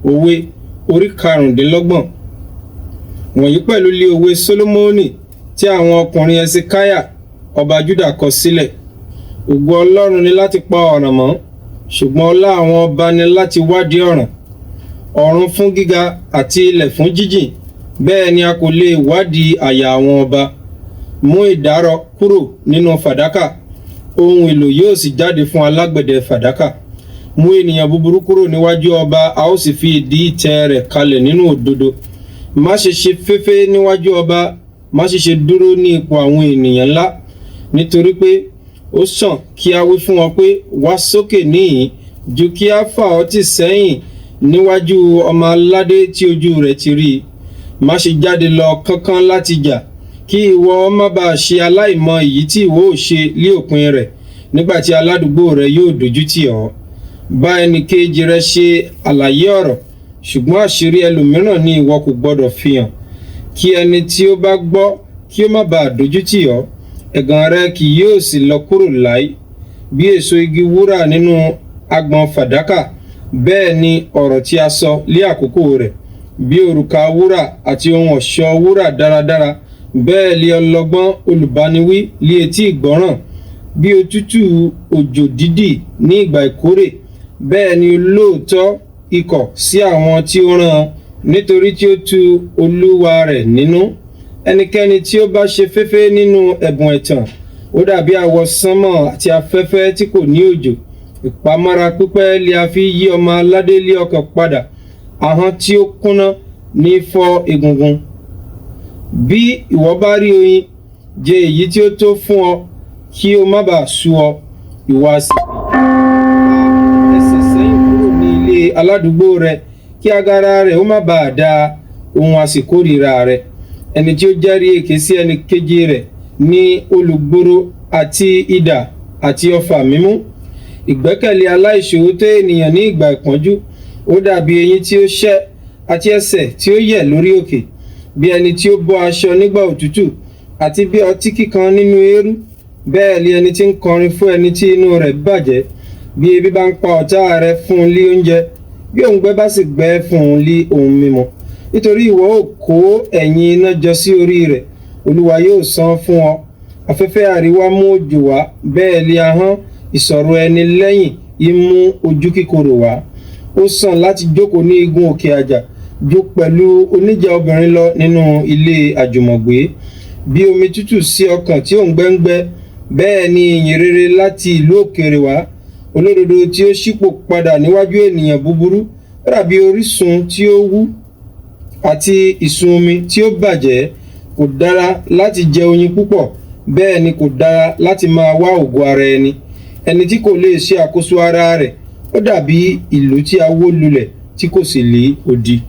Òwe orí 25. Wọ̀nyí pẹ̀lú lé òwe Sólómọ́nì tí àwọn ọkùnrin Hesekiah ọba Júdà kọ sílẹ̀. Ògo Ọlọ́run ni láti pa ọ̀ràn mọ́, ṣùgbọ́n ọlá àwọn ọba ni láti wádìí ọ̀ràn. Ọ̀run fún gíga àti ilẹ̀ fún jíjìn, bẹ́ẹ̀ ni a kò lè wádìí àyà àwọn ọba. Mú ìdárọ̀ kúrò nínú fàdákà, ohun èlò yóò sì jáde fún alágbẹ̀dẹ fàdákà. Mú ènìyàn búburú kúrò níwájú ọba, a ó sì fi ìdí ìtẹ́ rẹ̀ kalẹ̀ nínú òdodo. Má ṣe ṣe féfé níwájú ọba, má ṣe ṣe dúró ní ipò àwọn ènìyàn ńlá, nítorí pé ó sàn kí a wí fún wọn pé wá sókè níhìn, ju kí a fà ọ́ tì sẹ́yìn níwájú ọmọ aládé tí ojú rẹ̀ ti rí. Má ṣe jáde lọ kánkán láti jà, kí ìwọ má bàa ṣe aláìmọ̀ èyí tí ìwọ ó ṣe lí òpin rẹ̀, nígbà tí aládùúgbò rẹ yóò dojú tì ọ́. Bá ẹnìkejì rẹ ṣe àlàyé ọ̀rọ̀, ṣùgbọ́n àṣírí ẹlòmíràn ni ìwọ kò gbọdọ̀ fihàn, kí ẹni tí ó bá gbọ́ kí ó má bàa dojú tì ọ́. Ẹ̀gàn rẹ kì yóò sì lọ kúrò láé. Bí èso igi wúrà nínú agbọ̀n fàdákà, bẹ́ẹ̀ ni ọ̀rọ̀ tí a sọ lé àkókò rẹ̀. Bí òrùka wúrà àti ohun ọ̀ṣọ́ wúrà dáradára, bẹ́ẹ̀ lé ọlọ́gbọ́n olùbániwí lé etí ìgbọ́ràn. Bí òtútù òjò dídì ní ìgbà ìkórè, bẹ́ẹ̀ ni olóòótọ́ ikọ̀ sí àwọn tí ó rán, nítorí tí ó tu olúwa rẹ̀ nínú. Ẹnikẹ́ni tí ó bá ṣe féfé nínú ẹ̀bùn ẹ̀tàn, ó dàbí àwọsánmọ̀ àti afẹ́fẹ́ tí kò ní òjò. Ìpamọ́ra pípẹ́ lé a fi yí ọmọ aládé lé ọkàn padà, ahọ́n tí ó kúnná ní fọ́ egungun. Bí ìwọ bá rí oyin, jẹ èyí tí ó tó fún ọ, kí o má bàa sú ọ. Ìwọ àsìkò ẹsẹ̀ sẹ́yìn kúrò ní ilé aládùúgbò rẹ, kí agara rẹ̀ ó má bàa da ohun àsìkórìíra rẹ̀. Ẹni tí ó jẹ́rìí èké sí ẹni kejì rẹ̀ ní olùgbòrò àti idà àti ọfà mímú. Ìgbẹ́kẹ̀lé aláìṣòótọ́ ènìyàn ní ìgbà ìpọ́njú, ó dàbí eyín tí ó ṣẹ́ àti ẹsẹ̀ tí ó yẹ̀ lórí òkè. Bí ẹni tí ó bọ́ aṣọ nígbà òtútù, àti bí ọtí kíkan nínú eérú, bẹ́ẹ̀ lé ẹni tí ń kọrin fún ẹni tí inú rẹ̀ bàjẹ́. Bí ebi bá ń pa ọ̀tá rẹ̀, fún un lé oúnjẹ, bí òǹgbẹ bá sì gbẹ, fún un lé ohun mímu. Nítorí ìwọ ó kó ẹ̀yìn iná jọ sí orí rẹ̀, Olúwa yóò san fún ọ. Afẹ́fẹ́ àríwá mú òjò wá, bẹ́ẹ̀ lé ahọ́n ìsọ̀rọ̀ ẹni lẹ́yìn imú ojú kíkorò wá. Ó sàn láti jókòó ní igun òkè àjà, ju pẹ̀lú oníjà obìnrin lọ nínú ilé àjùmọ̀gbé. Bí omi tútù sí ọkàn tí ó ń gbẹ́ngbẹ́, bẹ́ẹ̀ ni ìyìn rere láti ìlú òkèèrè wá. Olódodo tí ó ṣípò padà níwájú ènìyàn búburú, ó dàbí orísun tí ó wú àti ìsun omi tí ó bàjẹ́. Kò dára láti jẹ oyin púpọ̀, bẹ́ẹ̀ ni kò dára láti máa wá ògo ara ẹni. Ẹni tí kò lè ṣe àkóso ara rẹ̀, ó dàbí ìlú tí a wó lulẹ̀ tí kò sì lé odi.